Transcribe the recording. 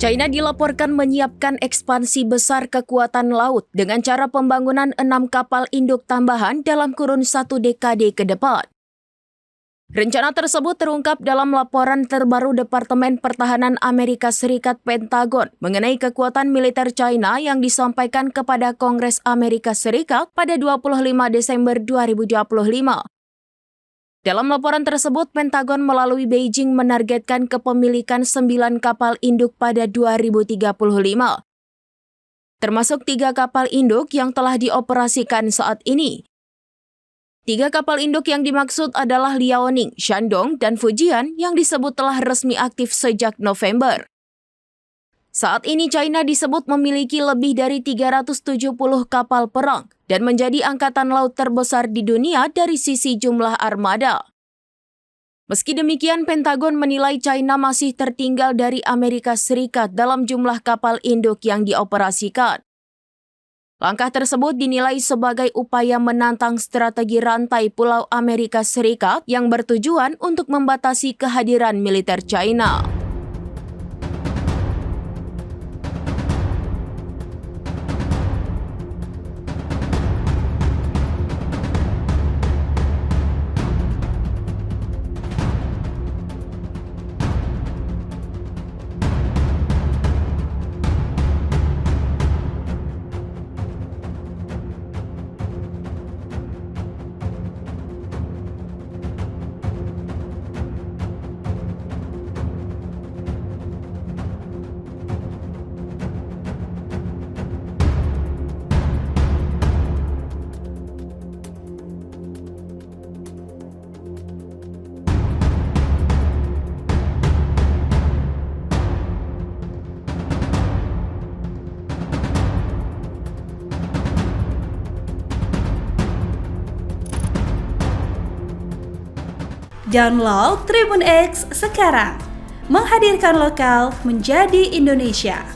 China dilaporkan menyiapkan ekspansi besar kekuatan laut dengan cara pembangunan 6 kapal induk tambahan dalam kurun 1 dekade ke depan. Rencana tersebut terungkap dalam laporan terbaru Departemen Pertahanan Amerika Serikat Pentagon mengenai kekuatan militer China yang disampaikan kepada Kongres Amerika Serikat pada 25 Desember 2025. Dalam laporan tersebut, Pentagon melalui Beijing menargetkan kepemilikan 9 kapal induk pada 2035. Termasuk 3 kapal induk yang telah dioperasikan saat ini. 3 kapal induk yang dimaksud adalah Liaoning, Shandong, dan Fujian yang disebut telah resmi aktif sejak November. Saat ini China disebut memiliki lebih dari 370 kapal perang dan menjadi angkatan laut terbesar di dunia dari sisi jumlah armada. Meski demikian, Pentagon menilai China masih tertinggal dari Amerika Serikat dalam jumlah kapal induk yang dioperasikan. Langkah tersebut dinilai sebagai upaya menantang strategi rantai Pulau Amerika Serikat yang bertujuan untuk membatasi kehadiran militer China. Download Tribun X sekarang, menghadirkan lokal menjadi Indonesia.